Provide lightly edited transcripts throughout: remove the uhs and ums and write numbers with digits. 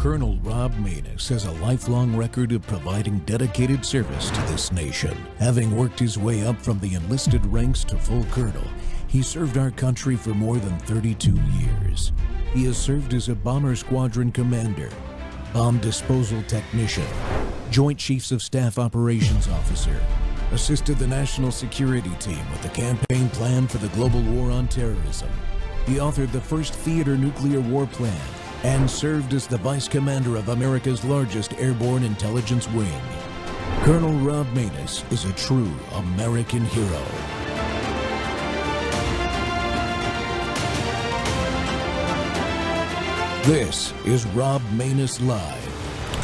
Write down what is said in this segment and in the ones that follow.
Colonel Rob Maness has a lifelong record of providing dedicated service to this nation. Having worked his way up from the enlisted ranks to full colonel, he served our country for more than 32 years. He has served as a bomber squadron commander, bomb disposal technician, Joint Chiefs of Staff Operations Officer, assisted the National Security Team with the campaign plan for the global war on terrorism. He authored the first theater nuclear war plan and served as the Vice Commander of America's largest airborne intelligence wing. Colonel Rob Maness is a true American hero. This is Rob Maness Live.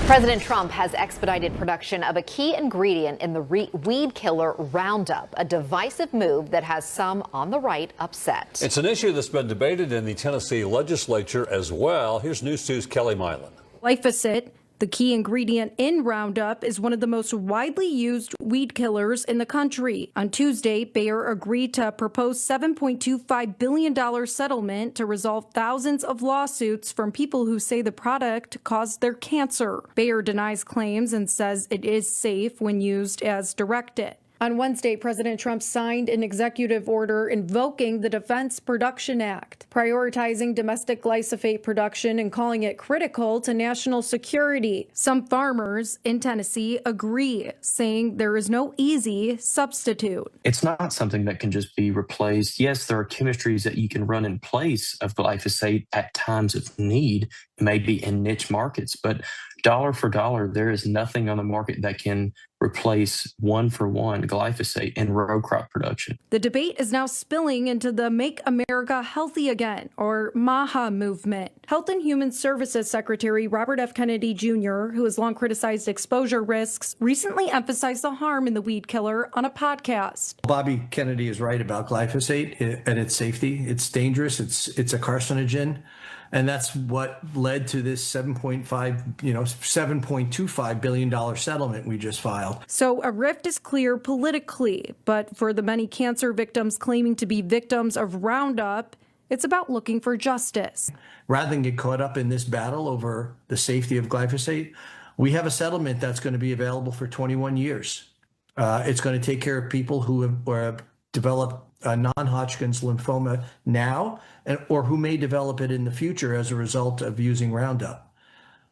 President Trump has expedited production of a key ingredient in the weed killer Roundup, a divisive move that has some on the right upset. It's an issue that's been debated in the Tennessee legislature as well. Here's News 2's Kelly Milan. Glyphosate, the key ingredient in Roundup, is one of the most widely used weed killers in the country. On Tuesday, Bayer agreed to a proposed $7.25 billion settlement to resolve thousands of lawsuits from people who say the product caused their cancer. Bayer denies claims and says it is safe when used as directed. On Wednesday, President Trump signed an executive order invoking the Defense Production Act, prioritizing domestic glyphosate production and calling it critical to national security. Some farmers in Tennessee agree, saying there is no easy substitute. It's not something that can just be replaced. Yes, there are chemistries that you can run in place of glyphosate at times of need, maybe in niche markets, but dollar for dollar, there is nothing on the market that can replace one-for-one glyphosate in row crop production. The debate is now spilling into the Make America Healthy Again, or MAHA movement. Health and Human Services Secretary Robert F. Kennedy Jr., who has long criticized exposure risks, recently emphasized the harm in the weed killer on a podcast. Bobby Kennedy is right about glyphosate and its safety. It's dangerous. It's a carcinogen. And that's what led to this $7.25 billion settlement we just filed. So a rift is clear politically, but for the many cancer victims claiming to be victims of Roundup, it's about looking for justice. Rather than get caught up in this battle over the safety of glyphosate, we have a settlement that's going to be available for 21 years. It's going to take care of people who have developed non-Hodgkin's lymphoma now, or who may develop it in the future as a result of using Roundup.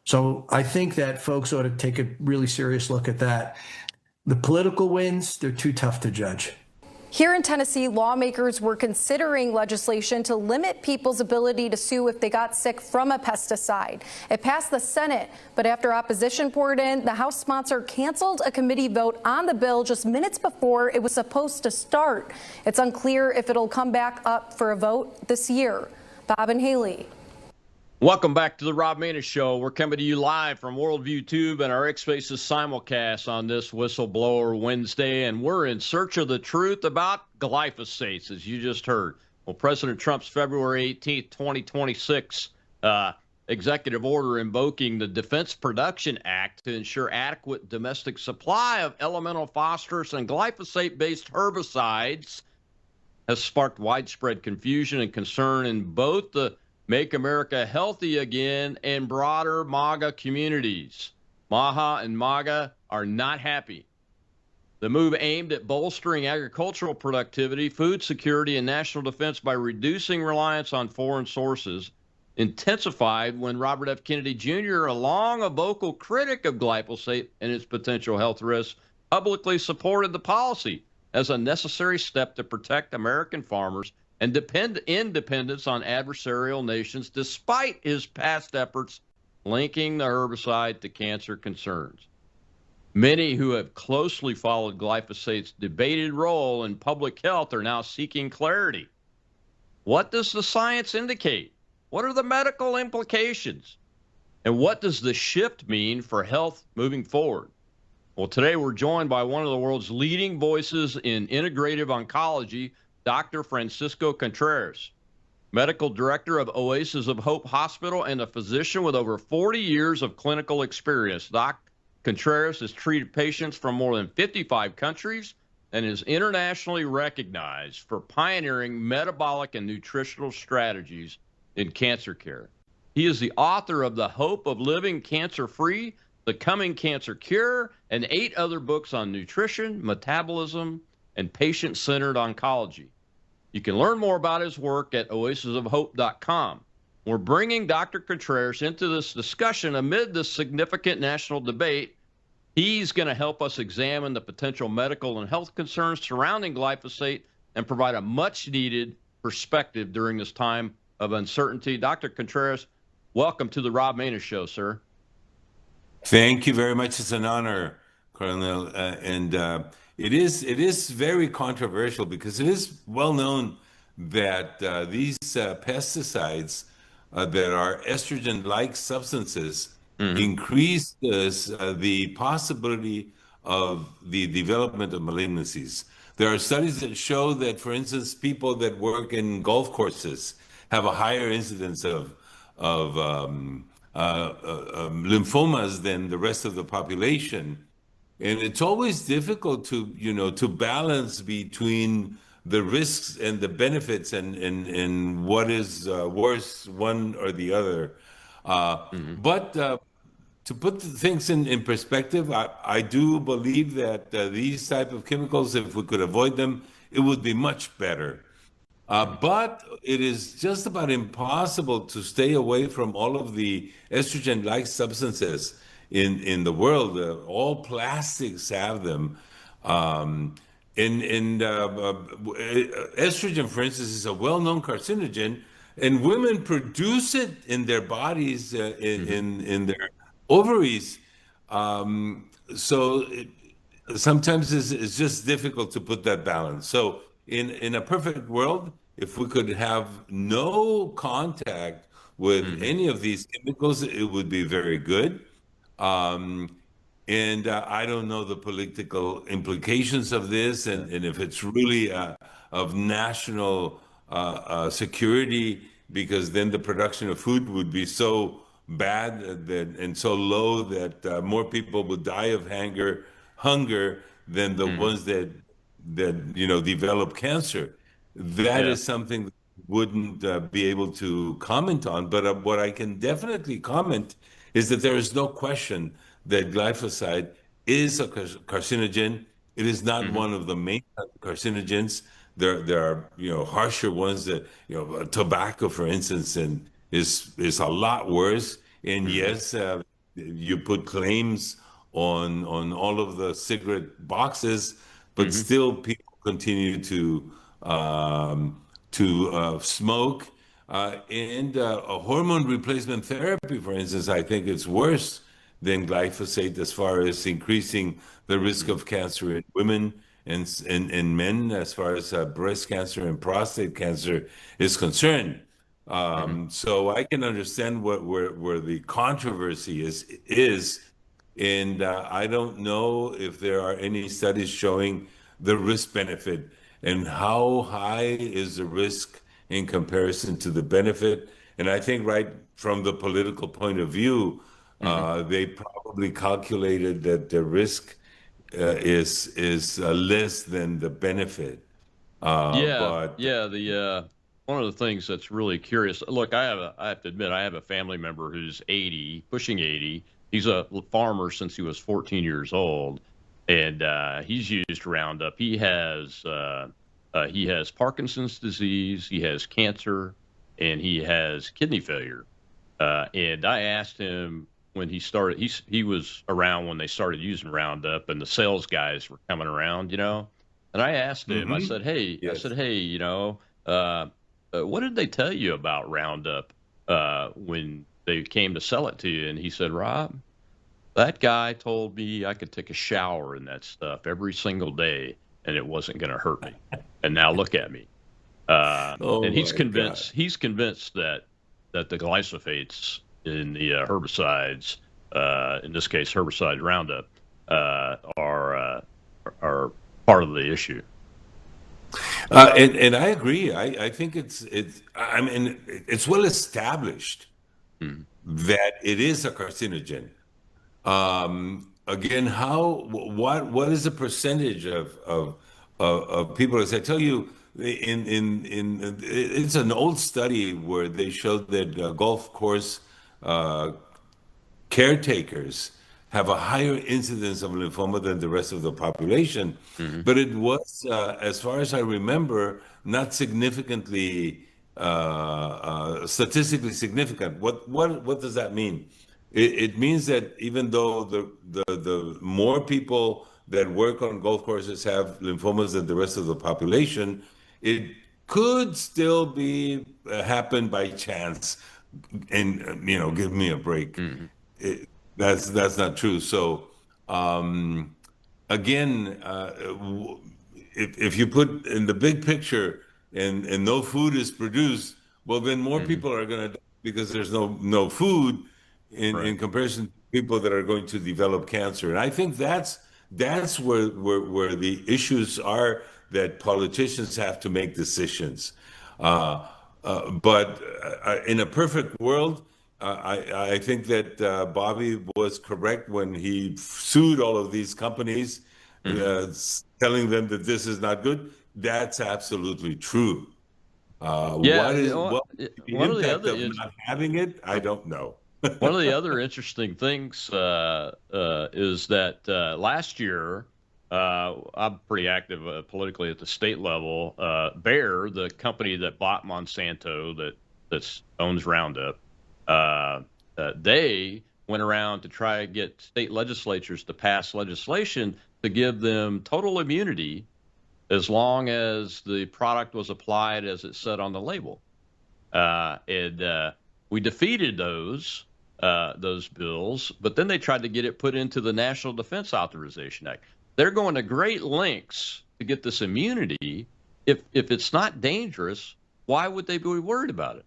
So I think that folks ought to take a really serious look at that. The political wins, they're too tough to judge. Here in Tennessee, lawmakers were considering legislation to limit people's ability to sue if they got sick from a pesticide. It passed the Senate, but after opposition poured in, the House sponsor canceled a committee vote on the bill just minutes before it was supposed to start. It's unclear if it'll come back up for a vote this year. Bob and Haley. Welcome back to the Rob Maness Show. We're coming to you live from Worldview Tube and our X Spaces simulcast on this Whistleblower Wednesday, and we're in search of the truth about glyphosates, as you just heard. Well, President Trump's February 18th, 2026 executive order invoking the Defense Production Act to ensure adequate domestic supply of elemental phosphorus and glyphosate-based herbicides has sparked widespread confusion and concern in both the Make America Healthy Again and broader MAGA communities. MAHA and MAGA are not happy. The move aimed at bolstering agricultural productivity, food security, and national defense by reducing reliance on foreign sources intensified when Robert F. Kennedy Jr., along a vocal critic of glyphosate and its potential health risks, publicly supported the policy as a necessary step to protect American farmers and independence on adversarial nations, despite his past efforts linking the herbicide to cancer concerns. Many who have closely followed glyphosate's debated role in public health are now seeking clarity. What does the science indicate? What are the medical implications? And what does the shift mean for health moving forward? Well, today we're joined by one of the world's leading voices in integrative oncology, Dr. Francisco Contreras, medical director of Oasis of Hope Hospital and a physician with over 40 years of clinical experience. Doc Contreras has treated patients from more than 55 countries and is internationally recognized for pioneering metabolic and nutritional strategies in cancer care. He is the author of The Hope of Living Cancer-Free, The Coming Cancer Cure, and 8 other books on nutrition, metabolism, and patient-centered oncology. You can learn more about his work at oasisofhope.com. We're bringing Dr. Contreras into this discussion amid this significant national debate. He's going to help us examine the potential medical and health concerns surrounding glyphosate and provide a much-needed perspective during this time of uncertainty. Dr. Contreras, welcome to the Rob Maness Show, sir. Thank you very much. It's an honor, Colonel. It is very controversial because it is well known that these pesticides that are estrogen-like substances increase the possibility of the development of malignancies. There are studies that show that, for instance, people that work in golf courses have a higher incidence of lymphomas than the rest of the population. And it's always difficult to balance between the risks and the benefits and what is worse, one or the other. But to put things in perspective, I do believe that these type of chemicals, if we could avoid them, it would be much better. But it is just about impossible to stay away from all of the estrogen-like substances in the world. All plastics have them. Estrogen, for instance, is a well-known carcinogen, and women produce it in their bodies, in their ovaries. Sometimes it's just difficult to put that balance. So in a perfect world, if we could have no contact with any of these chemicals, it would be very good. I don't know the political implications of this, and if it's really of national security, because then the production of food would be so bad and so low that more people would die of hunger than the ones that develop cancer. That is something that I wouldn't be able to comment on. But what I can definitely comment is that there is no question that glyphosate is a carcinogen. It is not one of the main carcinogens. There are harsher ones that tobacco, for instance, and is a lot worse. And yes, you put claims on all of the cigarette boxes, but still people continue to smoke. And a hormone replacement therapy, for instance, I think it's worse than glyphosate as far as increasing the risk of cancer in women and men, as far as breast cancer and prostate cancer is concerned. So I can understand where the controversy is, and I don't know if there are any studies showing the risk benefit and how high is the risk in comparison to the benefit. And I think right from the political point of view, they probably calculated that the risk is less than the benefit. One of the things that's really curious. Look, I have to admit, I have a family member who's 80, pushing 80. He's a farmer since he was 14 years old, and he's used Roundup. He has Parkinson's disease, he has cancer, and he has kidney failure. And I asked him when he started. He was around when they started using Roundup, and the sales guys were coming around, And I asked him. I said, "Hey, what did they tell you about Roundup when they came to sell it to you?" And he said, "Rob, that guy told me I could take a shower in that stuff every single day, and it wasn't going to hurt me. And now look at me." And he's convinced. God. He's convinced that the glyphosates in the herbicides, in this case herbicide Roundup, are part of the issue. And I agree. I think it's well established that it is a carcinogen. Again, what is the percentage of people? As I tell you, it's an old study where they showed that golf course uh, caretakers have a higher incidence of lymphoma than the rest of the population. Hmm. But it was, as far as I remember, not significantly statistically significant. What does that mean? It means that even though the more people that work on golf courses have lymphomas than the rest of the population, it could still be happen by chance. And give me a break. Hmm. It, that's not true. So um, again, if you put in the big picture and no food is produced, well, then more Hmm. people are going to die because there's no food in Right. comparison to people that are going to develop cancer. And I think that's where the issues are that politicians have to make decisions. Uh, but in a perfect world, I think that Bobby was correct when he sued all of these companies, Hmm. telling them that this is not good. That's absolutely true. Yeah. What the One of the impact other of not having it? I don't know. One of the other interesting things is that last year, I'm pretty active politically at the state level. Bayer, the company that bought Monsanto, that owns Roundup, they went around to try to get state legislatures to pass legislation to give them total immunity as long as the product was applied as it said on the label. And we defeated those bills, but then they tried to get it put into the National Defense Authorization Act. They're going to great lengths to get this immunity. If it's not dangerous, why would they be worried about it?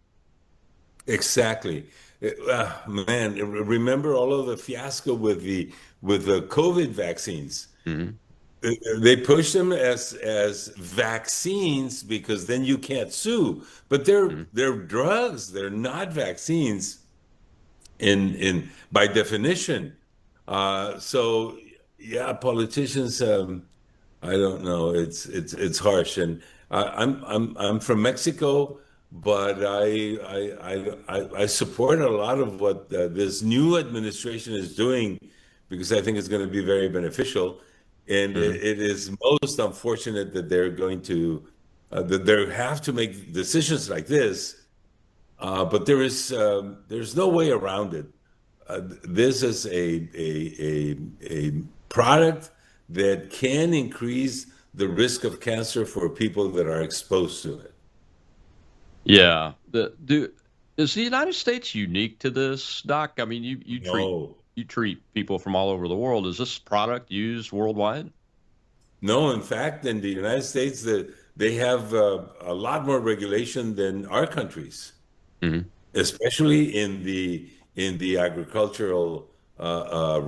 Exactly. Man, remember all of the fiasco with the COVID vaccines. Hmm. They push them as vaccines because then you can't sue. But Hmm. they're drugs. They're not vaccines in by definition. So yeah, politicians. I don't know. It's harsh, and I'm from Mexico, but I support a lot of what this new administration is doing because I think it's going to be very beneficial, and Hmm. it is most unfortunate that they're going to that they have to make decisions like this, but there's no way around it. This is a product that can increase the risk of cancer for people that are exposed to it. Yeah. Is the United States unique to this, Doc? I mean, No, you treat people from all over the world. Is this product used worldwide? no. In fact, in the United States, they have a lot more regulation than our countries, Hmm. especially in the agricultural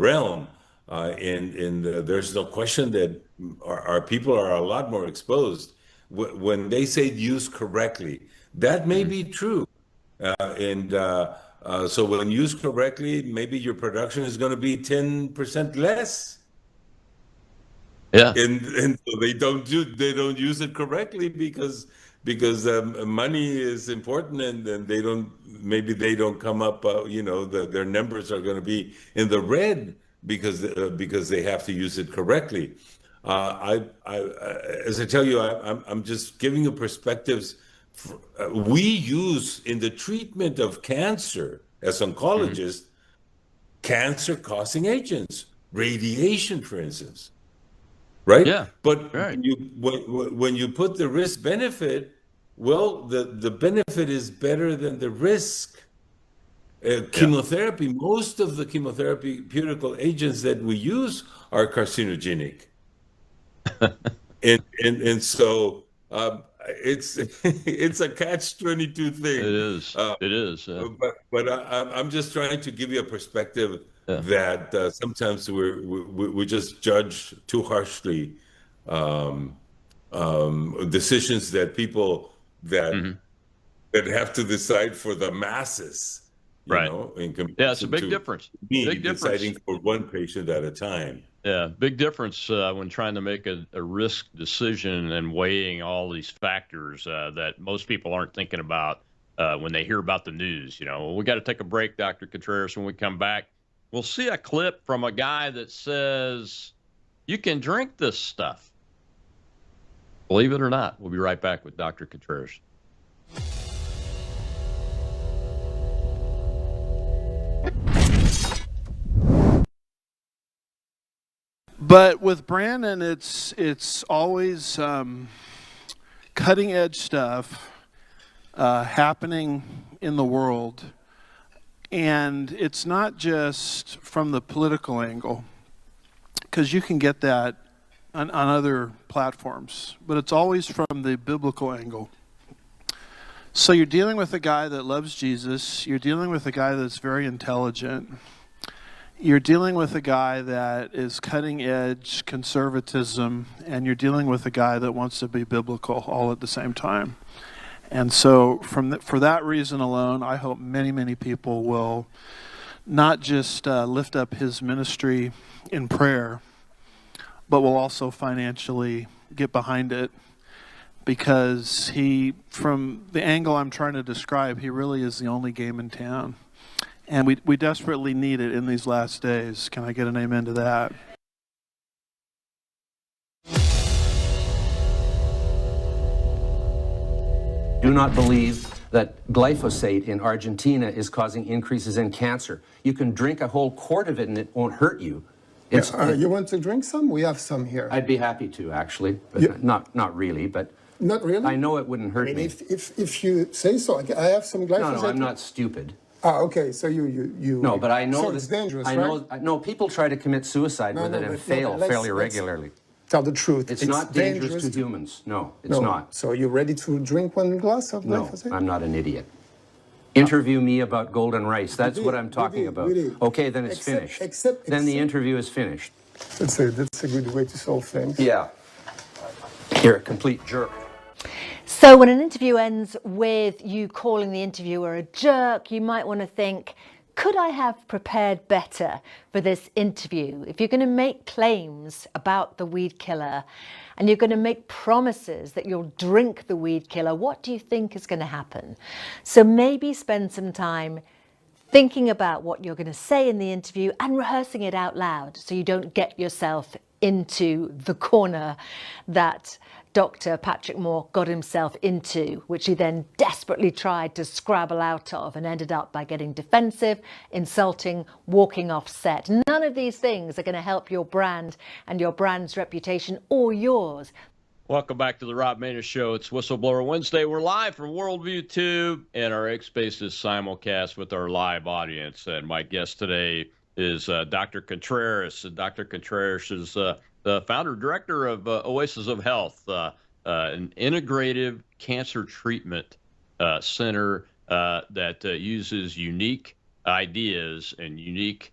realm. And there's no question that our people are a lot more exposed. When they say used correctly, that may Hmm. be true. And so when used correctly, maybe your production is going to be 10% less. Yeah. And so they don't use it correctly because money is important, and they don't come up, their numbers are going to be in the red because they have to use it correctly. As I tell you, I'm just giving you perspectives. We use in the treatment of cancer as Hmm. oncologists cancer causing agents, radiation, for instance, right? Yeah. But Right. when you put the risk benefit, well, the benefit is better than the risk. Yeah. Chemotherapy, most of the chemotherapeutic agents that we use are carcinogenic, and so it's it's a catch-22 It thing. is. Uh, It is. but I'm just trying to give you a perspective Yeah. that sometimes we just judge too harshly um, decisions that people that Hmm. that have to decide for the masses, Right. in Yeah. It's a comparison big to difference. me Big difference. deciding for one patient at a time. Yeah, big difference when trying to make a risk decision and weighing all these factors that most people aren't thinking about when they hear about the news. We got to take a break, Dr. Contreras. When we come back, we'll see a clip from a guy that says you can drink this stuff. Believe it or not, we'll be right back with Dr. Contreras. But with Brandon, it's always cutting edge stuff happening in the world, and it's not just from the political angle, because you can get that on other platforms, but it's always from the biblical angle. So you're dealing with a guy that loves Jesus, you're dealing with a guy that's very intelligent, you're dealing with a guy that is cutting edge conservatism, and you're dealing with a guy that wants to be biblical all at the same time. And so for that reason alone, I hope many, many people will not just lift up his ministry in prayer, but will also financially get behind it, because he, from the angle I'm trying to describe, he really is the only game in town. And we desperately need it in these last days. Can I get an amen to that? Do not believe that glyphosate in Argentina is causing increases in cancer. You can drink a whole quart of it and it won't hurt you. You want to drink some? We have some here. I'd be happy to, actually, but not really. But not really. I know it wouldn't hurt me. If you say so, I have some glyphosate. No, I'm not stupid. Okay. So you. No, but I know so it's dangerous. I know. Right? No, people try to commit suicide with it and fail fairly regularly. Tell the truth. It's not dangerous to humans. No, it's not. So you're ready to drink one glass of glyphosate? No, I'm not an idiot. Interview me about golden rice. That's what I'm talking about. Okay, then it's finished. Then the interview is finished. That's a good way to solve things. Yeah. You're a complete jerk. So when an interview ends with you calling the interviewer a jerk, you might want to think, could I have prepared better for this interview? If you're going to make claims about the weed killer and you're going to make promises that you'll drink the weed killer, what do you think is going to happen? So maybe spend some time thinking about what you're going to say in the interview and rehearsing it out loud so you don't get yourself into the corner that Dr. Patrick Moore got himself into, which he then desperately tried to scrabble out of and ended up by getting defensive, insulting, walking off set. None of these things are going to help your brand and your brand's reputation or yours. Welcome back to the Rob Maness Show. It's Whistleblower Wednesday. We're live from Worldview Tube and our X Spaces simulcast with our live audience. And my guest today is Dr. Contreras. Dr. Contreras is the founder-director of Oasis of Health, an integrative cancer treatment center that uses unique ideas and unique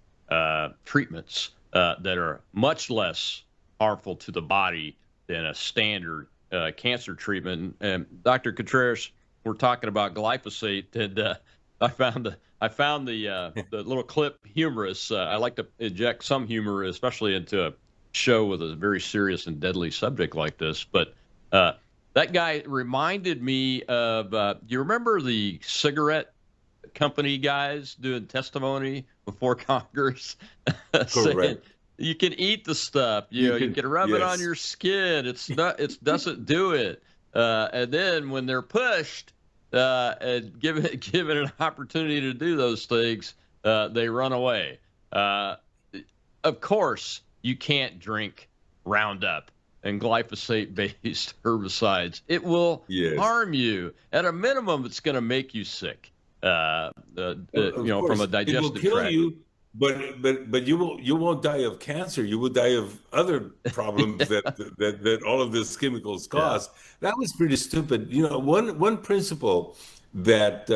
treatments that are much less harmful to the body than a standard cancer treatment. And Dr. Contreras, we're talking about glyphosate, and I found the little clip humorous. I like to inject some humor, especially into a show with a very serious and deadly subject like this. But that guy reminded me of, do you remember the cigarette company guys doing testimony before Congress? Saying, you can eat the stuff, you can rub it on your skin. It doesn't do it. And then when they're pushed and given an opportunity to do those things, they run away. Of course, you can't drink Roundup and glyphosate-based herbicides. It will harm you. At a minimum, it's going to make you sick. From a digestive tract. It will kill you, but you won't die of cancer. You will die of other problems that all of these chemicals cause. That was pretty stupid. One principle that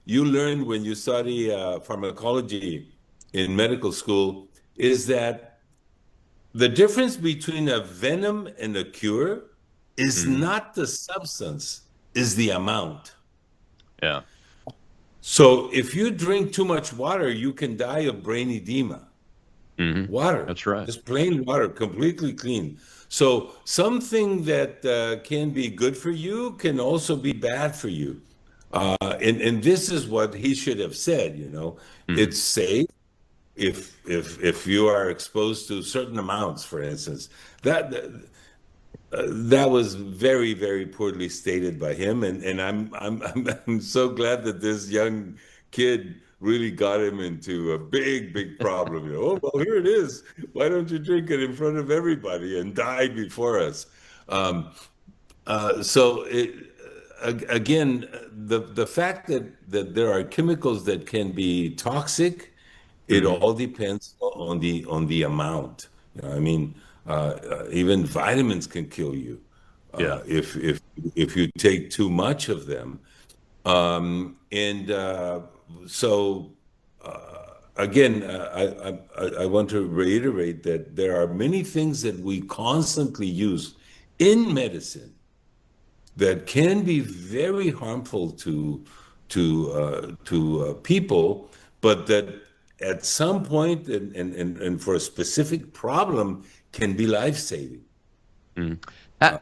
you learn when you study pharmacology in medical school is that the difference between a venom and a cure is not the substance, is the amount. Yeah. So if you drink too much water, you can die of brain edema. Water. That's right. Just plain water, completely clean. So something that can be good for you can also be bad for you. And this is what he should have said, it's safe if you are exposed to certain amounts, for instance. That was very, very poorly stated by him, and I'm so glad that this young kid really got him into a big problem. Oh, well, here it is. Why don't you drink it in front of everybody and die before us? Um, again, the fact that there are chemicals that can be toxic, it all depends on the amount. I mean, even vitamins can kill you if you take too much of them. And so again, I want to reiterate that there are many things that we constantly use in medicine that can be very harmful to people, but that at some point and for a specific problem can be life-saving.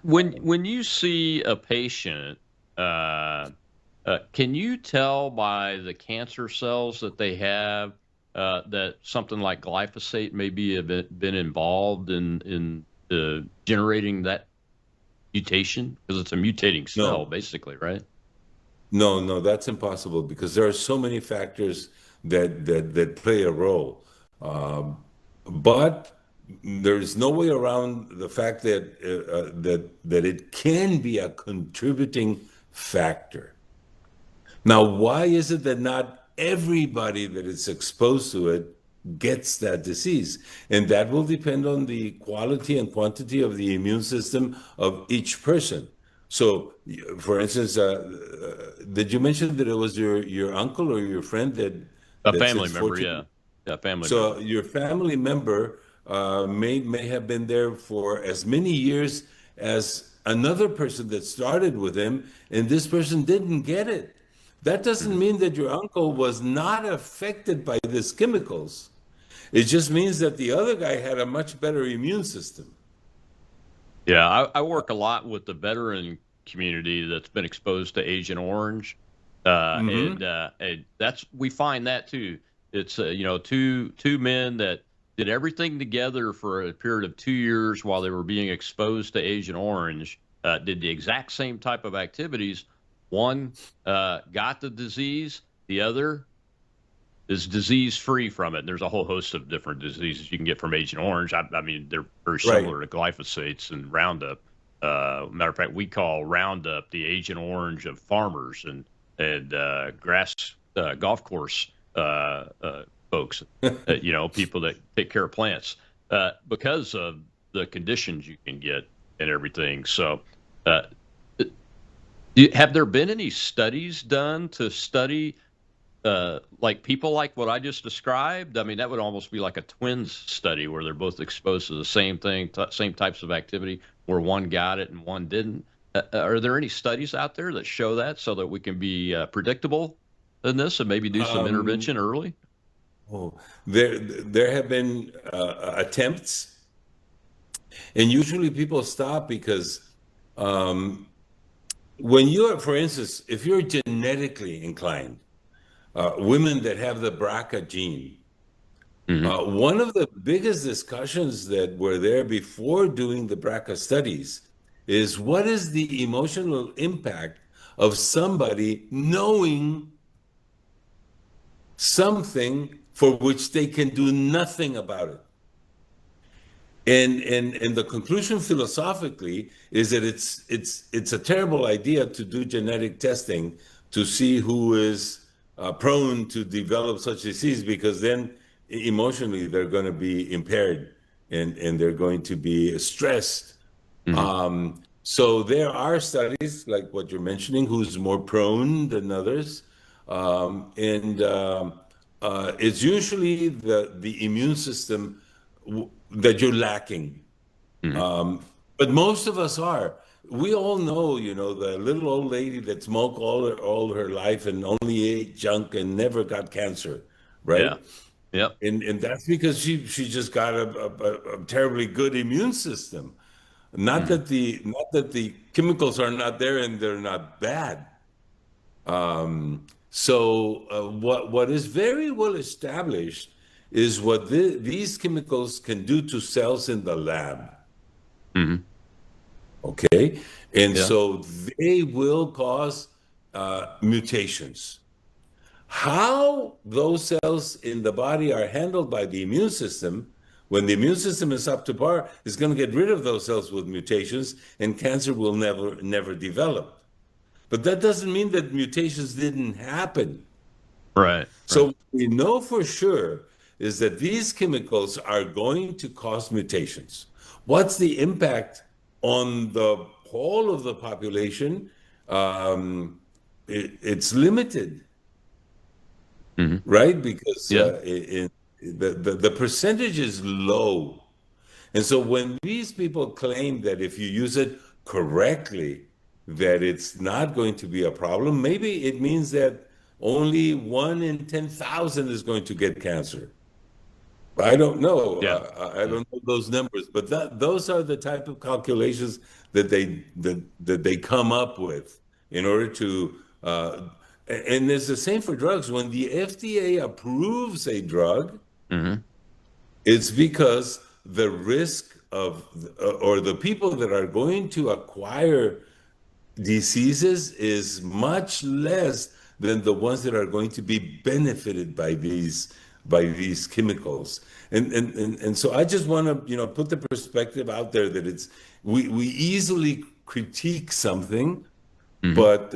When you see a patient, can you tell by the cancer cells that they have that something like glyphosate may be been involved in generating that mutation? Because it's a mutating cell, basically, right? No, that's impossible because there are so many factors that play a role. But there's no way around the fact that it can be a contributing factor. Now, why is it that not everybody that is exposed to it gets that disease? And that will depend on the quality and quantity of the immune system of each person. So, for instance, did you mention that it was your uncle or your friend a family member? Yeah, family. So member. your family member may have been there for as many years as another person that started with him, and this person didn't get it. That doesn't mean that your uncle was not affected by these chemicals. It just means that the other guy had a much better immune system. Yeah, I work a lot with the veteran community that's been exposed to Agent Orange, and that's we find that too. It's two men that did everything together for a period of 2 years while they were being exposed to Agent Orange. Did the exact same type of activities. One got the disease, the other is disease-free from it. There's a whole host of different diseases you can get from Agent Orange. I mean, they're very similar to glyphosates and Roundup. Matter of fact, we call Roundup the Agent Orange of farmers and grass golf course folks, people that take care of plants because of the conditions you can get and everything. So have there been any studies done to study like people like what I just described? I mean, that would almost be like a twins study where they're both exposed to the same thing, same types of activity, where one got it and one didn't. Are there any studies out there that show that so that we can be predictable in this and maybe do some intervention early? Oh, there have been attempts, and usually people stop because when you are, for instance, if you're genetically inclined, women that have the BRCA gene, one of the biggest discussions that were there before doing the BRCA studies is what is the emotional impact of somebody knowing something for which they can do nothing about it. And the conclusion philosophically is that it's a terrible idea to do genetic testing to see who is prone to develop such disease, because then emotionally they're going to be impaired and they're going to be stressed. So there are studies like what you're mentioning, who's more prone than others. It's usually the immune system that you're lacking. But most of us are. We all know, the little old lady that smoked all her life and only ate junk and never got cancer, right? Yeah. And that's because she just got a terribly good immune system. Not that the chemicals are not there and they're not bad. What is very well established is what these chemicals can do to cells in the lab. Okay, and Yeah. so they will cause mutations. How those cells in the body are handled by the immune system, when the immune system is up to par, is going to get rid of those cells with mutations, and cancer will never develop. But that doesn't mean that mutations didn't happen. Right. So what we know for sure is that these chemicals are going to cause mutations. What's the impact on the whole of the population? It's limited, right? Because Yeah. the percentage is low. And so when these people claim that if you use it correctly, that it's not going to be a problem, maybe it means that only 1 in 10,000 is going to get cancer. I don't know. Yeah. I don't know those numbers, but those are the type of calculations that they come up with in order to. And it's the same for drugs. When the FDA approves a drug, it's because the risk of, or the people that are going to acquire diseases is much less than the ones that are going to be benefited by these chemicals. And so I just want to put the perspective out there that we easily critique something, but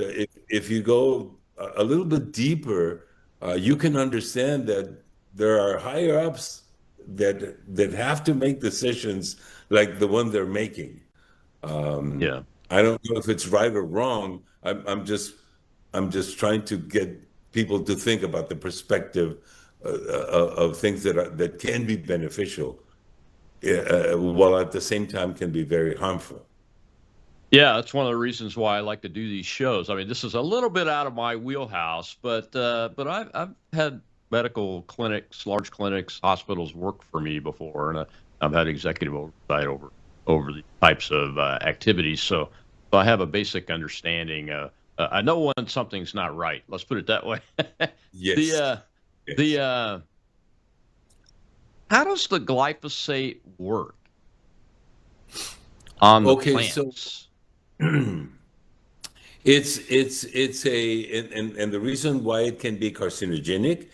if you go a little bit deeper, you can understand that there are higher ups that have to make decisions like the one they're making. Yeah. I don't know if it's right or wrong. I'm just trying to get people to think about the perspective of things that can be beneficial, while at the same time can be very harmful. Yeah, that's one of the reasons why I like to do these shows. I mean, this is a little bit out of my wheelhouse, but I've had medical clinics, large clinics, hospitals work for me before, and I've had executive oversight over the types of activities. So I have a basic understanding. I know when something's not right. Let's put it that way. Yes. The how does the glyphosate work on the plants? So and the reason why it can be carcinogenic,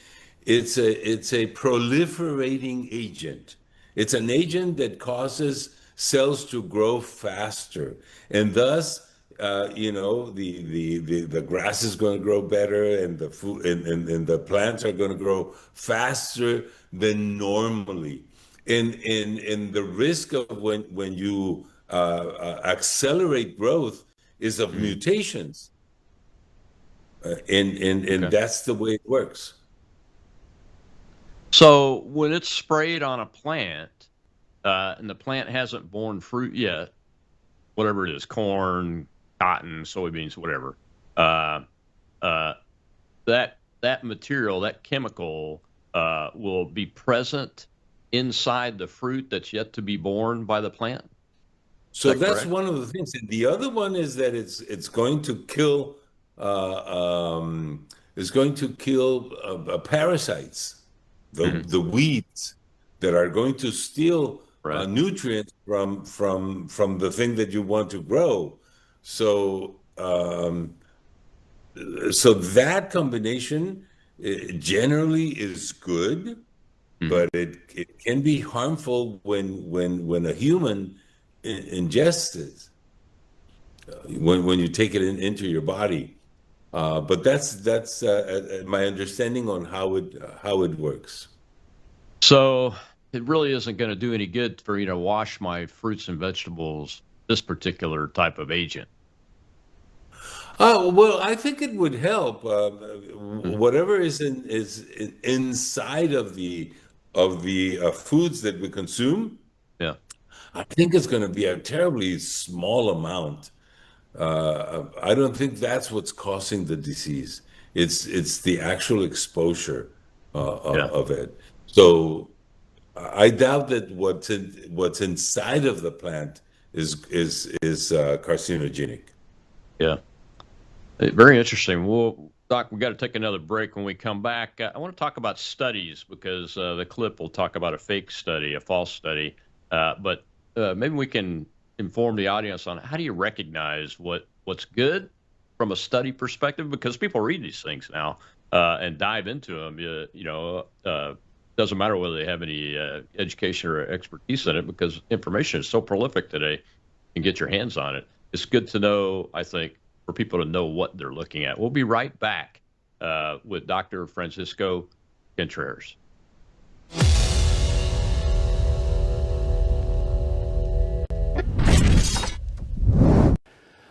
it's a proliferating agent. It's an agent that causes cells to grow faster, and thus the grass is going to grow better, and the food and the plants are going to grow faster than normally. And the risk of when you accelerate growth is of mutations, and that's the way it works. So when it's sprayed on a plant, and the plant hasn't borne fruit yet, whatever it is, corn, cotton, soybeans, whatever, that material, that chemical, will be present inside the fruit that's yet to be born by the plant. So that's one of the things. And the other one is that it's going to kill parasites, the weeds that are going to steal nutrients from the thing that you want to grow. So that combination generally is good, but it can be harmful when a human ingests it, when you take it into your body. But that's my understanding on how it works. So it really isn't going to do any good for me to wash my fruits and vegetables, this particular type of agent. Well, I think it would help. Whatever is inside of the foods that we consume. Yeah, I think it's going to be a terribly small amount. I don't think that's what's causing the disease. It's the actual exposure of it. So I doubt that what's inside of the plant is carcinogenic. Yeah. Very interesting. Well, Doc, we got to take another break. When we come back, I want to talk about studies because the clip will talk about a fake study, a false study. But maybe we can inform the audience on how do you recognize what's good from a study perspective, because people read these things now and dive into them. Doesn't matter whether they have any education or expertise in it, because information is so prolific today. You can get your hands on it. It's good to know, I think, for people to know what they're looking at. We'll be right back with Dr. Francisco Contreras.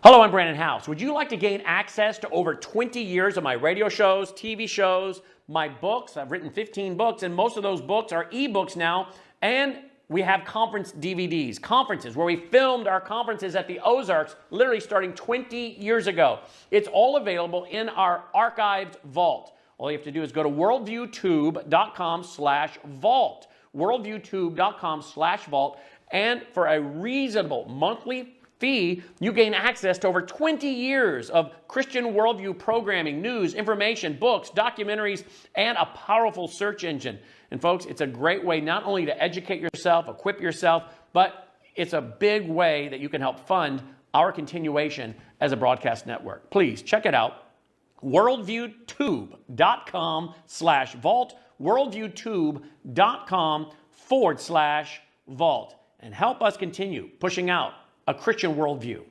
Hello, I'm Brandon House. Would you like to gain access to over 20 years of my radio shows, TV shows, my books? I've written 15 books, and most of those books are ebooks now. And we have conference DVDs, conferences where we filmed our conferences at the Ozarks, literally starting 20 years ago. It's all available in our archived vault. All you have to do is go to worldviewtube.com/vault, worldviewtube.com/vault, and for a reasonable monthly fee, you gain access to over 20 years of Christian worldview programming, news, information, books, documentaries, and a powerful search engine. And folks, it's a great way not only to educate yourself, equip yourself, but it's a big way that you can help fund our continuation as a broadcast network. Please check it out. worldviewtube.com/vault, worldviewtube.com/vault, and help us continue pushing out a Christian worldview.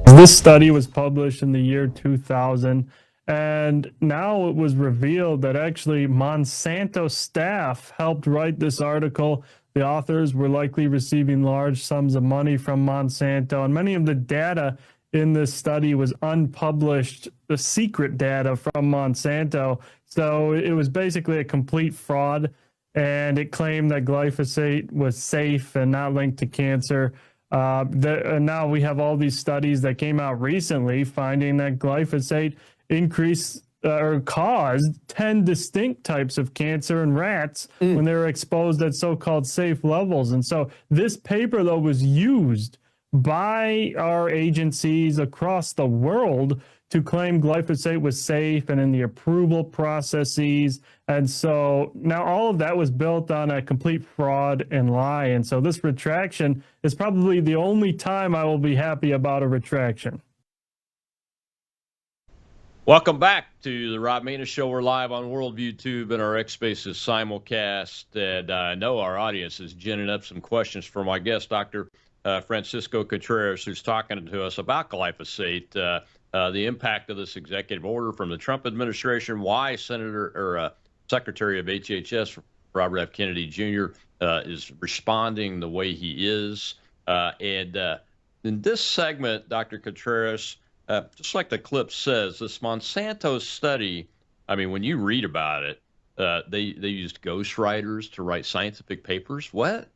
This study was published in the year 2000, and now it was revealed that actually Monsanto staff helped write this article. The authors were likely receiving large sums of money from Monsanto, and many of the data in this study was unpublished, the secret data from Monsanto. So it was basically a complete fraud, and it claimed that glyphosate was safe and not linked to cancer. And now we have all these studies that came out recently finding that glyphosate increased or caused 10 distinct types of cancer in rats when they were exposed at so-called safe levels. And so this paper, though, was used by our agencies across the world to claim glyphosate was safe and in the approval processes. And so now all of that was built on a complete fraud and lie. And so this retraction is probably the only time I will be happy about a retraction. Welcome back to the Rob Maness Show. We're live on Worldview Tube and our X Spaces simulcast. And I know our audience is ginning up some questions for my guest, Dr. Francisco Contreras, who's talking to us about glyphosate, the impact of this executive order from the Trump administration, why Secretary of HHS Robert F. Kennedy Jr. Is responding the way he is. And in this segment, Dr. Contreras, just like the clip says, this Monsanto study, I mean, when you read about it, they used ghostwriters to write scientific papers. What?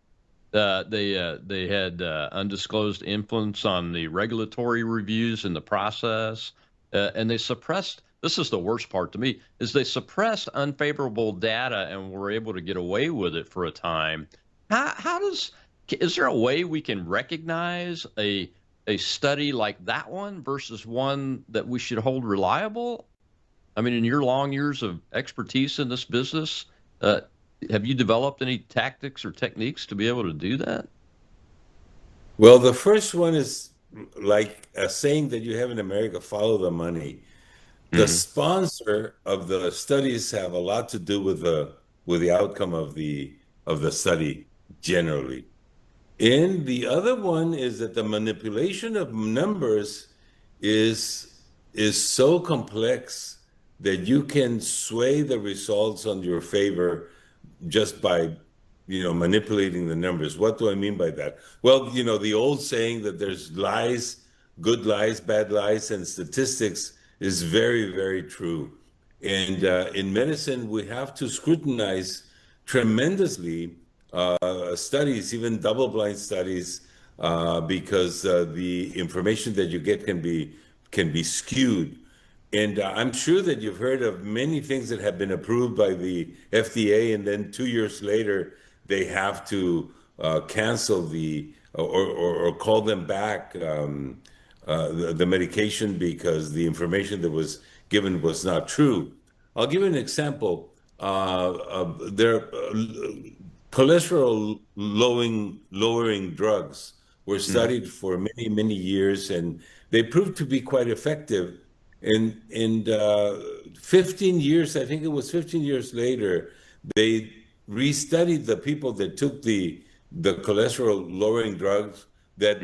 They had undisclosed influence on the regulatory reviews in the process, and they suppressed. This is the worst part to me: is they suppressed unfavorable data and were able to get away with it for a time. Is there a way we can recognize a study like that one versus one that we should hold reliable? I mean, in your long years of expertise in this business, have you developed any tactics or techniques to be able to do that? Well, the first one is like a saying that you have in America, follow the money. The sponsor of the studies have a lot to do with the outcome of the study generally. And the other one is that the manipulation of numbers is so complex that you can sway the results on your favor just by, manipulating the numbers. What do I mean by that? Well, the old saying that there's lies, good lies, bad lies, and statistics is very, very true. And in medicine, we have to scrutinize tremendously studies, even double-blind studies, because the information that you get can be skewed. And I'm sure that you've heard of many things that have been approved by the FDA, and then 2 years later, they have to cancel the or call them back the medication because the information that was given was not true. I'll give you an example. There cholesterol lowering drugs were studied for many years, and they proved to be quite effective. And 15 years, I think it was 15 years later, they restudied the people that took the cholesterol lowering drugs that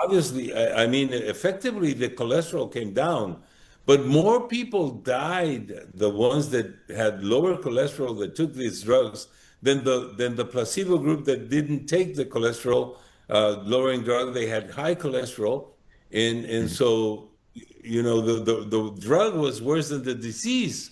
obviously, I mean, effectively the cholesterol came down, but more people died, the ones that had lower cholesterol that took these drugs, than the placebo group that didn't take the cholesterol lowering drug. They had high cholesterol, and so the drug was worse than the disease.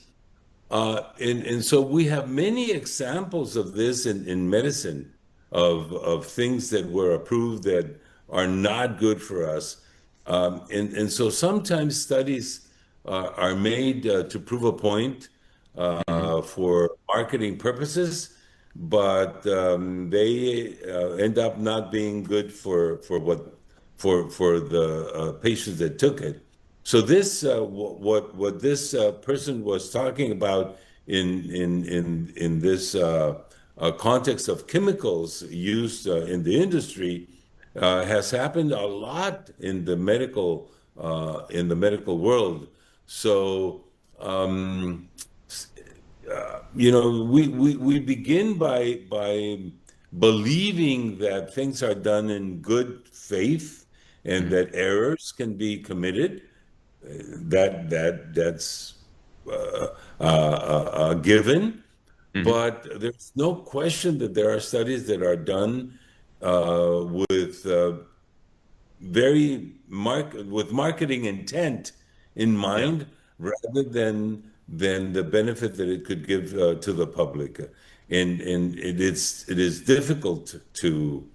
And so we have many examples of this in medicine, of things that were approved that are not good for us. And so sometimes studies are made to prove a point for marketing purposes, but they end up not being good for the patients that took it. So this what this person was talking about in this context of chemicals used in the industry has happened a lot in the medical world. So we begin by believing that things are done in good faith and that errors can be committed. That's a given, but there's no question that there are studies that are done with with marketing intent in mind, rather than the benefit that it could give to the public, and it is difficult to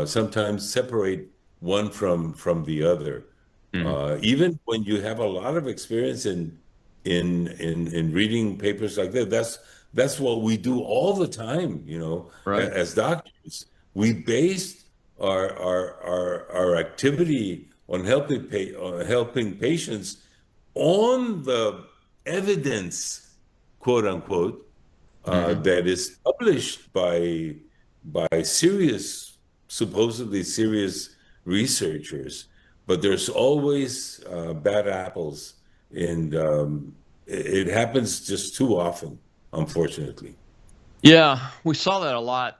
sometimes separate one from the other. Even when you have a lot of experience in reading papers like that, that's what we do all the time, as doctors. We base our activity on helping patients on the evidence, quote unquote, that is published by supposedly serious researchers. But there's always bad apples, and it happens just too often, unfortunately. Yeah, we saw that a lot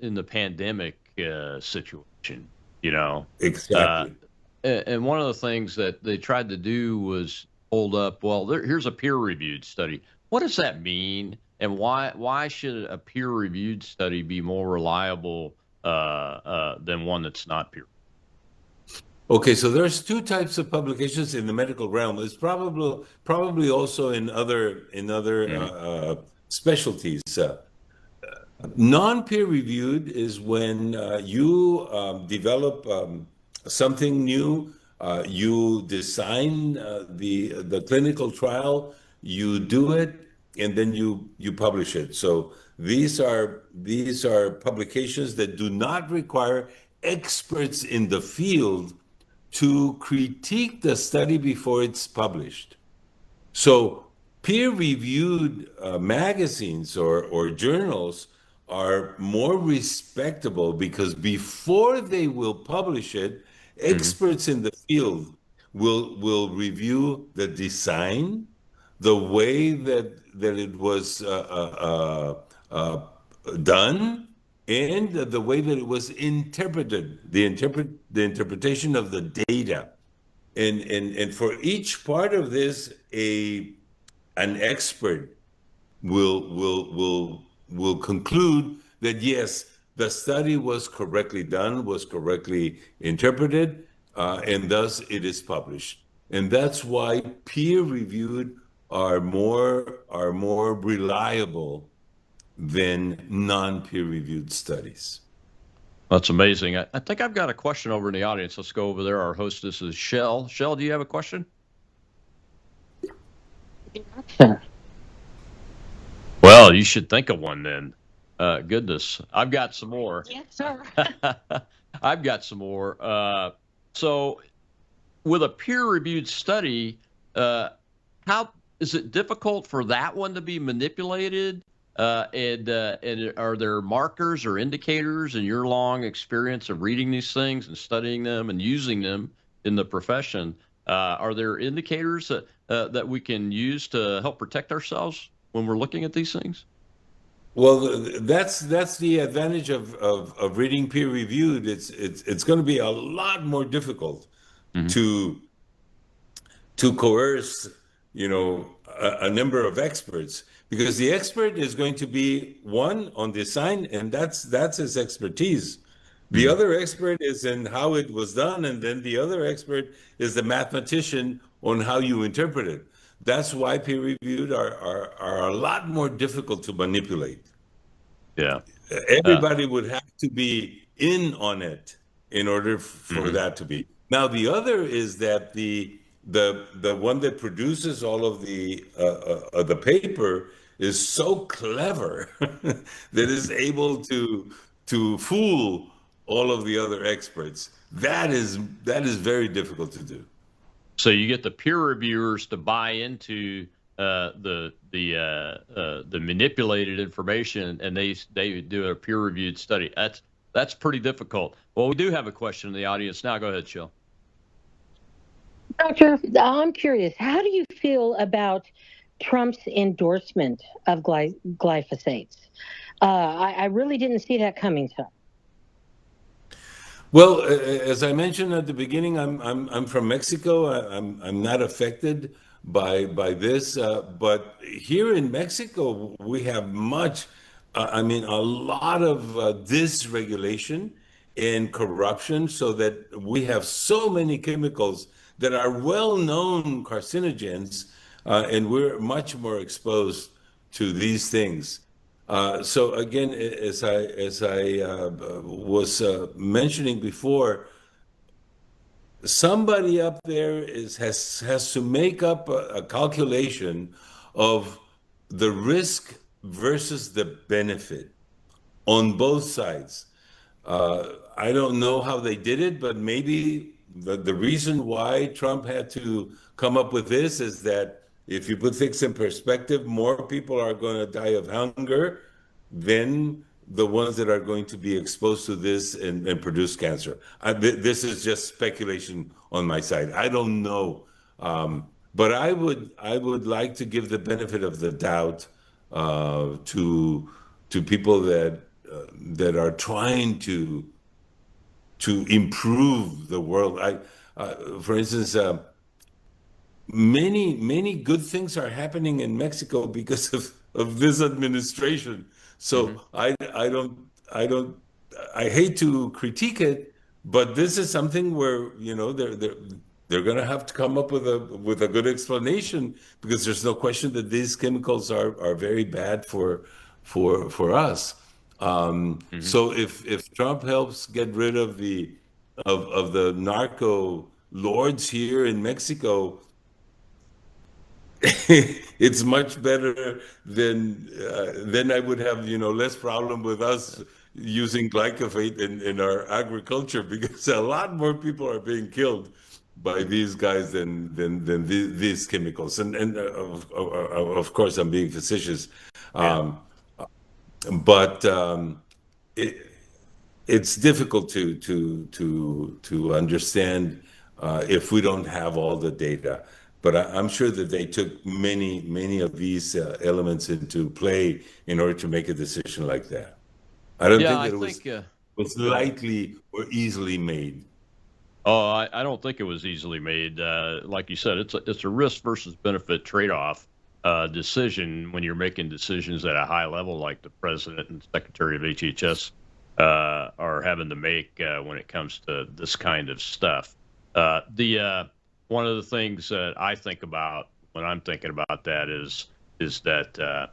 in the pandemic situation, Exactly. And one of the things that they tried to do was hold up, well, here's a peer-reviewed study. What does that mean? And why should a peer-reviewed study be more reliable than one that's not peer? Okay, so there's two types of publications in the medical realm. It's probably also in other specialties. Non-peer reviewed is when you develop something new, you design the clinical trial, you do it, and then you publish it. So these are publications that do not require experts in the field to critique the study before it's published. So peer-reviewed magazines or journals are more respectable because before they will publish it, experts in the field will review the design, the way that it was done, and the way that it was interpreted, the interpretation of the data. And for each part of this, an expert will conclude that yes, the study was correctly done, was correctly interpreted, and thus it is published. And that's why peer-reviewed are more reliable than non-peer-reviewed studies. That's amazing. I think I've got a question over in the audience. Let's go over there. Our hostess is Shell. Shell, do you have a question? Well, you should think of one then. Goodness, I've got some more. Yes, sir. I've got some more. So, with a peer-reviewed study, how is it difficult for that one to be manipulated? And are there markers or indicators in your long experience of reading these things and studying them and using them in the profession? Are there indicators that we can use to help protect ourselves when we're looking at these things? Well, that's the advantage of reading peer reviewed. It's going to be a lot more difficult to coerce, a number of experts, because the expert is going to be one on design, and that's his expertise. The other expert is in how it was done, and then the other expert is the mathematician on how you interpret it. That's why peer reviewed are a lot more difficult to manipulate. Yeah. Everybody would have to be in on it in order for that to be. Now, the other is that the one that produces all of the paper is so clever that is able to fool all of the other experts. That is very difficult to do. So you get the peer reviewers to buy into the manipulated information, and they do a peer reviewed study. That's pretty difficult. Well, we do have a question in the audience now. Go ahead, Jill. Doctor, I'm curious, how do you feel about Trump's endorsement of glyphosates? I really didn't see that coming, sir. Well, as I mentioned at the beginning, I'm from Mexico. I'm not affected by this, but here in Mexico we have a lot of dysregulation and corruption, so that we have so many chemicals that are well-known carcinogens, and we're much more exposed to these things. So again, as I was mentioning before, somebody up there has to make up a calculation of the risk versus the benefit on both sides. I don't know how they did it, but maybe the reason why Trump had to come up with this is that if you put things in perspective, more people are going to die of hunger than the ones that are going to be exposed to this and produce cancer. This is just speculation on my side. I don't know, but I would like to give the benefit of the doubt to people that are trying to improve the world. For instance, many good things are happening in Mexico because of this administration. So I hate to critique it, but this is something where they're going to have to come up with a good explanation, because there's no question that these chemicals are very bad for us. So if Trump helps get rid of the narco lords here in Mexico, it's much better than I would have, less problem with us using glyphosate in our agriculture, because a lot more people are being killed by these guys than these chemicals. And of course, I'm being facetious, but it's difficult to understand if we don't have all the data. But I'm sure that they took many of these elements into play in order to make a decision like that. I don't think that it was lightly or easily made. Oh, I don't think it was easily made. Like you said, it's a risk versus benefit trade-off decision when you're making decisions at a high level, like the president and secretary of HHS are having to make when it comes to this kind of stuff. One of the things that I think about when I'm thinking about that is that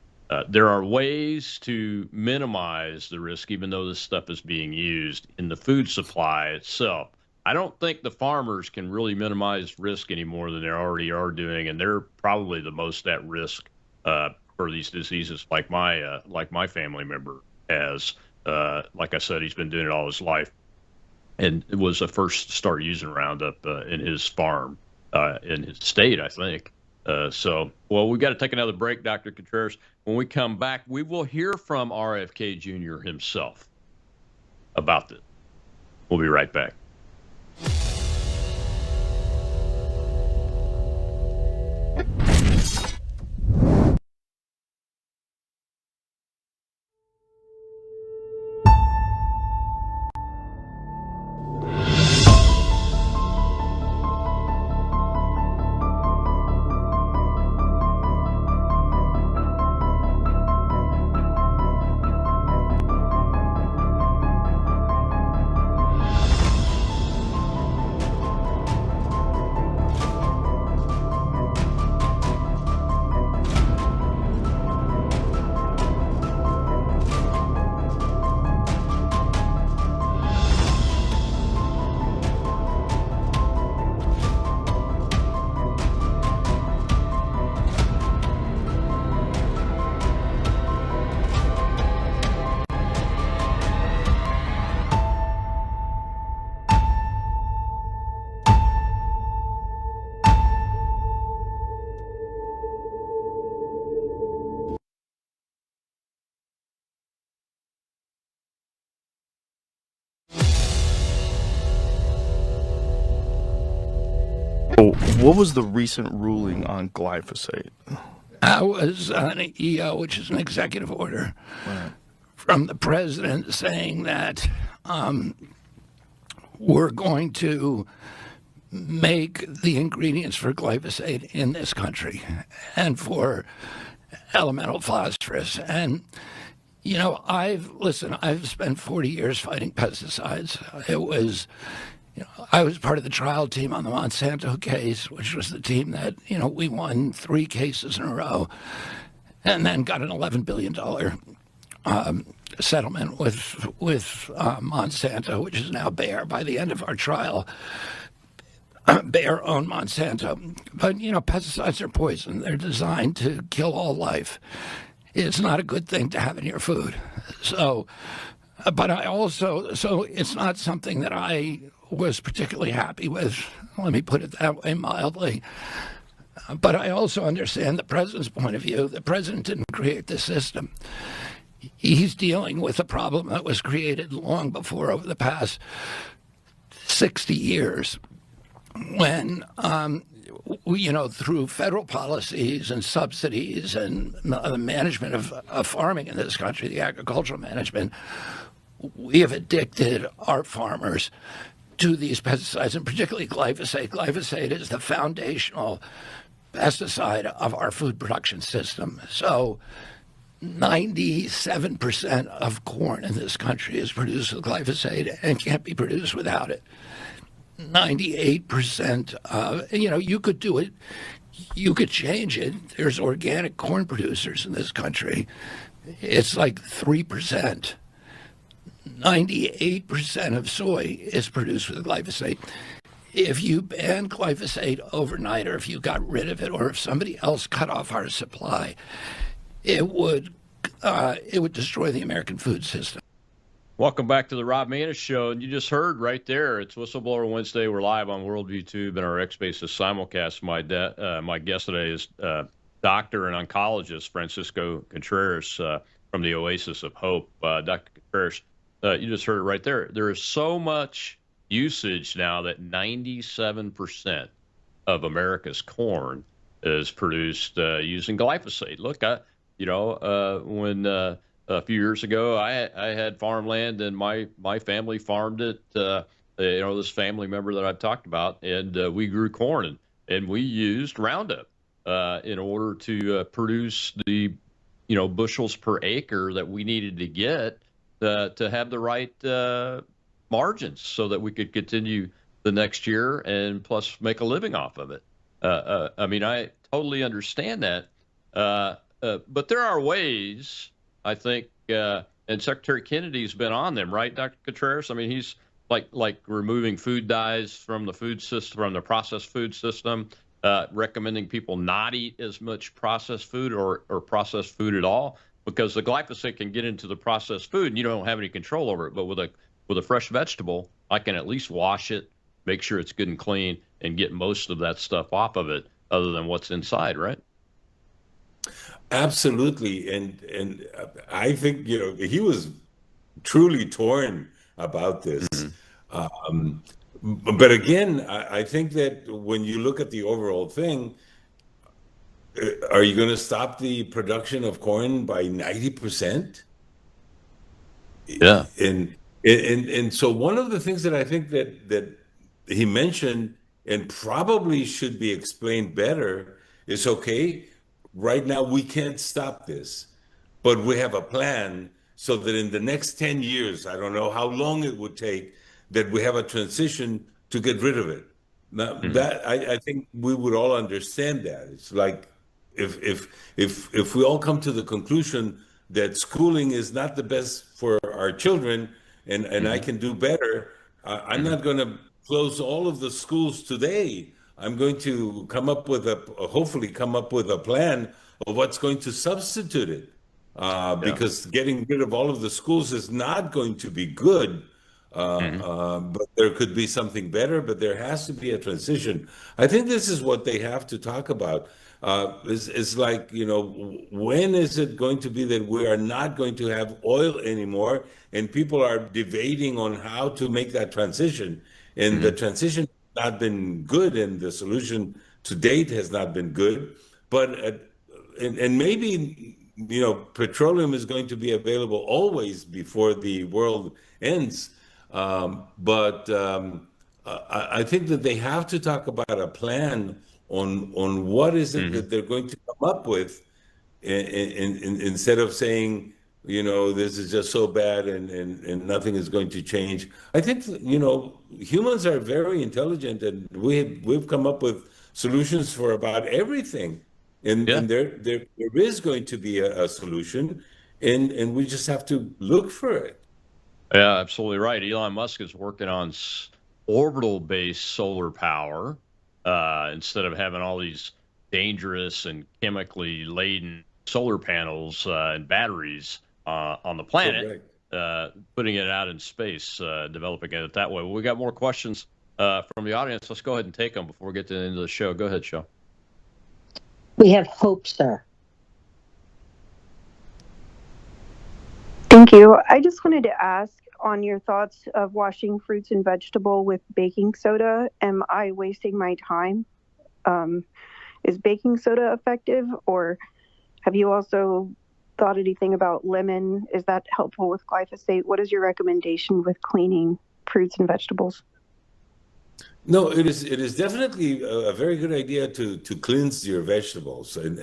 there are ways to minimize the risk, even though this stuff is being used in the food supply itself. I don't think the farmers can really minimize risk any more than they already are doing, and they're probably the most at risk for these diseases, like my family member has. Like I said, he's been doing it all his life, and it was the first to start using Roundup in his farm in his state, I think. Well, we've got to take another break, Dr. Contreras. When we come back, we will hear from RFK Jr. himself about this. We'll be right back. What was the recent ruling on glyphosate? Was an EO, which is an executive order from the president saying that we're going to make the ingredients for glyphosate in this country and for elemental phosphorus. And, you know, I've spent 40 years fighting pesticides. I was part of the trial team on the Monsanto case, which was the team that, we won 3 cases in a row and then got an $11 billion settlement with Monsanto, which is now Bayer. By the end of our trial, Bayer owned Monsanto. But, pesticides are poison. They're designed to kill all life. It's not a good thing to have in your food. So it's not something that I was particularly happy with. Let me put it that way mildly. But I also understand the president's point of view. The president didn't create the system. He's dealing with a problem that was created long before, over the past 60 years, when, through federal policies and subsidies and the management of farming in this country, the agricultural management, we have addicted our farmers to these pesticides, and particularly glyphosate. Glyphosate is the foundational pesticide of our food production system. So 97% of corn in this country is produced with glyphosate and can't be produced without it. 98%, you could do it. You could change it. There's organic corn producers in this country. It's like 3%. 98% of soy is produced with glyphosate. If you ban glyphosate overnight, or if you got rid of it, or if somebody else cut off our supply, it would destroy the American food system. Welcome back to the Rob Maness Show. And you just heard right there, it's Whistleblower Wednesday. We're live on Worldview Tube and our X-Basis simulcast. My guest today is doctor and oncologist Francisco Contreras from the Oasis of Hope. Dr. Contreras, you just heard it right there. There is so much usage now that 97% of America's corn is produced using glyphosate. Look, when a few years ago I had farmland and my family farmed it. This family member that I've talked about, and we grew corn and we used Roundup in order to produce the bushels per acre that we needed to get to have the right margins so that we could continue the next year and plus make a living off of it. I totally understand that. But there are ways, I think, and Secretary Kennedy's been on them, right, Dr. Contreras? I mean, he's like removing food dyes from the food system, from the processed food system, recommending people not eat as much processed food or processed food at all. because the glyphosate can get into the processed food and you don't have any control over it. But with a fresh vegetable, I can at least wash it, make sure it's good and clean, and get most of that stuff off of it, other than what's inside, right? Absolutely, and I think he was truly torn about this. But again, I think that when you look at the overall thing, are you going to stop the production of corn by 90%? Yeah. And so one of the things that I think that he mentioned and probably should be explained better is, okay, right now we can't stop this, but we have a plan so that in the next 10 years, I don't know how long it would take, that we have a transition to get rid of it. Now that I think we would all understand that. It's like if we all come to the conclusion that schooling is not the best for our children, and I can do better, I'm not going to close all of the schools today. I'm going to come up with hopefully come up with a plan of what's going to substitute it. Because getting rid of all of the schools is not going to be good. But there could be something better, but there has to be a transition. I think this is what they have to talk about. It's like, when is it going to be that we are not going to have oil anymore? And people are debating on how to make that transition. And the transition has not been good, and the solution to date has not been good. But, and maybe, petroleum is going to be available always before the world ends. I think that they have to talk about a plan on what is it that they're going to come up with, instead of saying, this is just so bad and nothing is going to change. I think, humans are very intelligent, and we've come up with solutions for about everything. And there is going to be a solution, and we just have to look for it. Yeah, absolutely right. Elon Musk is working on orbital-based solar power instead of having all these dangerous and chemically laden solar panels and batteries on the planet, putting it out in space, developing it that way. Well, we got more questions from the audience. Let's go ahead and take them before we get to the end of the show. Go ahead, Show. We have hope, sir. Thank you. I just wanted to ask on your thoughts of washing fruits and vegetable with baking soda. Am I wasting my time? Is baking soda effective, or have you also thought anything about lemon? Is that helpful with glyphosate? What is your recommendation with cleaning fruits and vegetables? No, it is definitely a very good idea to cleanse your vegetables, and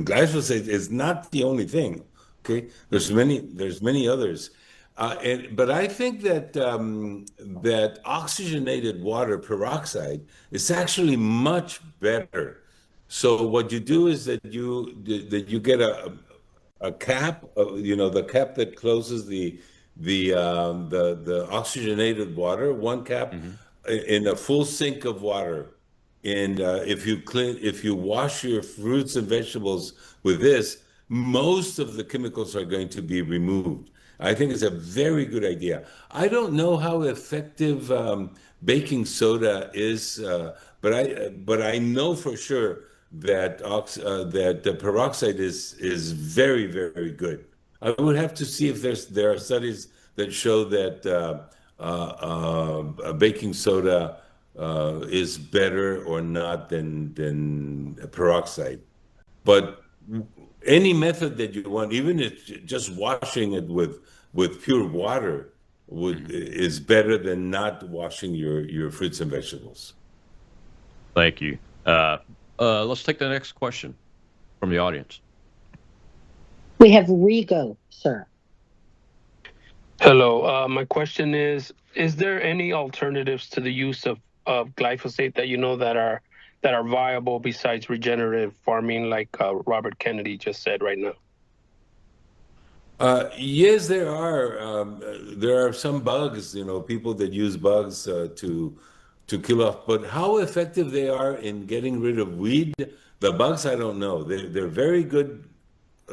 glyphosate is not the only thing. Okay, there's many others, but I think that that oxygenated water peroxide is actually much better. So what you do is that you get a cap, the cap that closes the oxygenated water, one cap in a full sink of water. And if you wash your fruits and vegetables with this, most of the chemicals are going to be removed. I think it's a very good idea. I don't know how effective baking soda is, but I know for sure that that peroxide is very, very good. I would have to see if there are studies that show that baking soda is better or not than peroxide. But any method that you want, even if just washing it with pure water is better than not washing your fruits and vegetables. Thank you. Let's take the next question from the audience. We have Rigo, sir. Hello. My question is there any alternatives to the use of glyphosate that you know that are viable besides regenerative farming, like Robert Kennedy just said right now? Yes, there are. There are some bugs, people that use bugs to kill off. But how effective they are in getting rid of weed, the bugs, I don't know. They're very good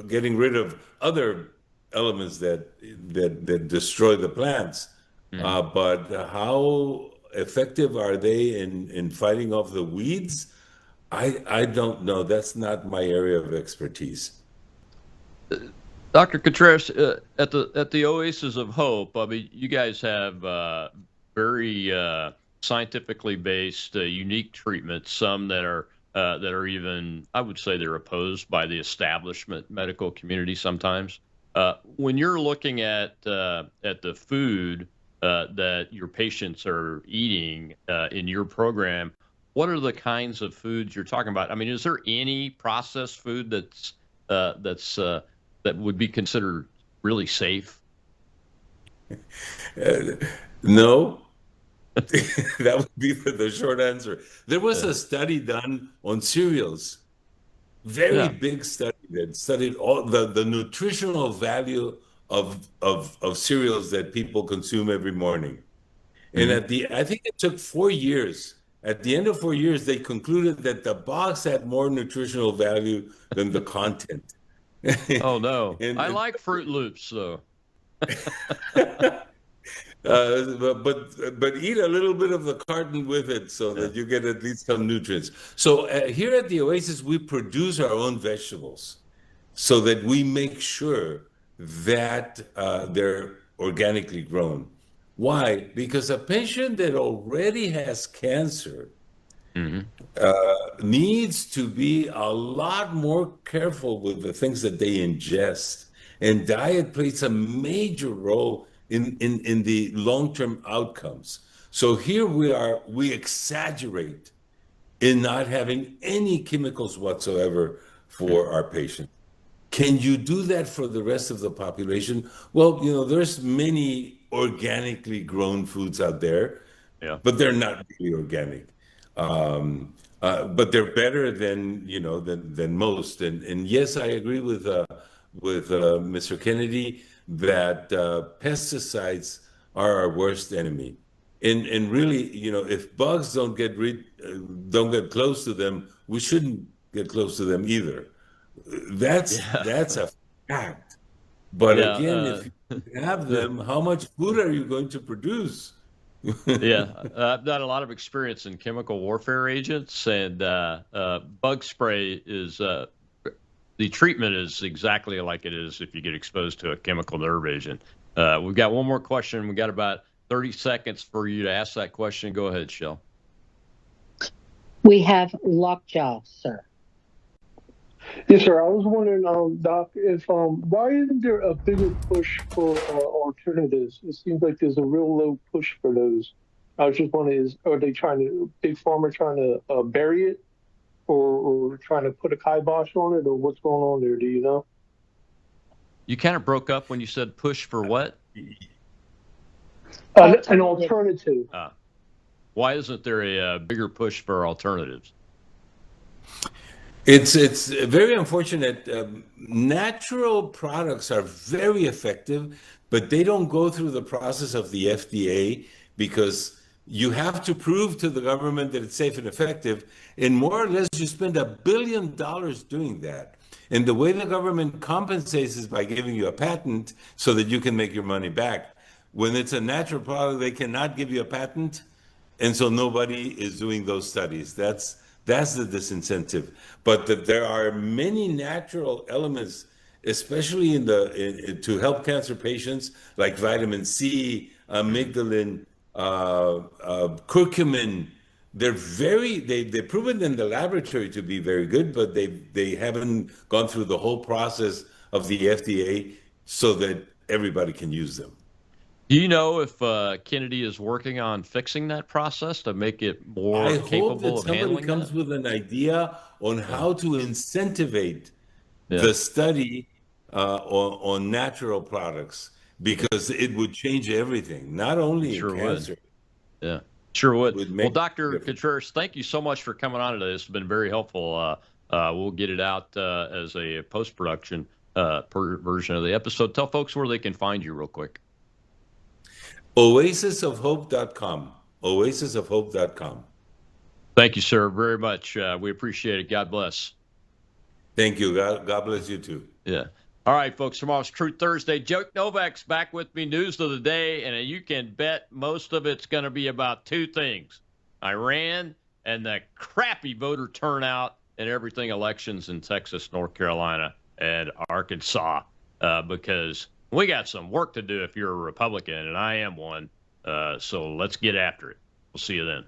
getting rid of other elements that destroy the plants. But how effective are they in fighting off the weeds? I don't know. That's not my area of expertise. Dr. Contreras, at the Oasis of Hope, I mean, you guys have very scientifically based, unique treatments. Some that are even, I would say, they're opposed by the establishment medical community sometimes. When you're looking at the food that your patients are eating in your program, what are the kinds of foods you're talking about? I mean, is there any processed food that would be considered really safe? No. That would be the short answer. There was a study done on cereals, very big study that studied all the nutritional value of cereals that people consume every morning. And I think it took 4 years. At the end of 4 years, they concluded that the box had more nutritional value than the content. Oh no, I like Fruit Loops though. But eat a little bit of the carton with it so that you get at least some nutrients. So here at the Oasis, we produce our own vegetables so that we make sure that they're organically grown. Why? Because a patient that already has cancer needs to be a lot more careful with the things that they ingest. And diet plays a major role in the long-term outcomes. So here we exaggerate in not having any chemicals whatsoever for our patients. Can you do that for the rest of the population? Well, there's many organically grown foods out there, but they're not really organic. But they're better than than most. And yes, I agree with Mr. Kennedy that pesticides are our worst enemy. And really, if bugs don't get close to them, we shouldn't get close to them either. That's a fact. But again, if you have them, how much food are you going to produce? I've got a lot of experience in chemical warfare agents, and bug spray is the treatment is exactly like it is if you get exposed to a chemical nerve agent. We've got one more question. We've got about 30 seconds for you to ask that question. Go ahead, Shell. We have lockjaw, sir. Yes, sir. I was wondering, Doc, if why isn't there a bigger push for alternatives? It seems like there's a real low push for those. I was just wondering, are they Big Pharma trying to bury it, or trying to put a kibosh on it, or what's going on there? Do you know? You kind of broke up when you said push for what? An alternative. Why isn't there a bigger push for alternatives? It's very unfortunate. Natural products are very effective, but they don't go through the process of the FDA because you have to prove to the government that it's safe and effective. And more or less, you spend $1 billion doing that. And the way the government compensates is by giving you a patent so that you can make your money back. When it's a natural product, they cannot give you a patent. And so nobody is doing those studies. That's the disincentive. But there are many natural elements, especially to help cancer patients, like vitamin C, amygdalin, curcumin. They're proven in the laboratory to be very good, but they haven't gone through the whole process of the FDA so that everybody can use them. Do you know if Kennedy is working on fixing that process to make it more capable of handling that? I hope that somebody comes with an idea on how to incentivize the study on natural products, because it would change everything, not only in cancer. Yeah, sure would. Well, Dr. Contreras, thank you so much for coming on today. This has been very helpful. We'll get it out as a post-production version of the episode. Tell folks where they can find you real quick. Oasisofhope.com. Oasisofhope.com. Thank you, sir, very much. We appreciate it. God bless. Thank you. God bless you too. Yeah. All right, folks. Tomorrow's Truth Thursday. Joe Novak's back with me. News of the day, and you can bet most of it's going to be about two things: Iran and the crappy voter turnout and everything elections in Texas, North Carolina, and Arkansas. Because we got some work to do if you're a Republican, and I am one. So let's get after it. We'll see you then.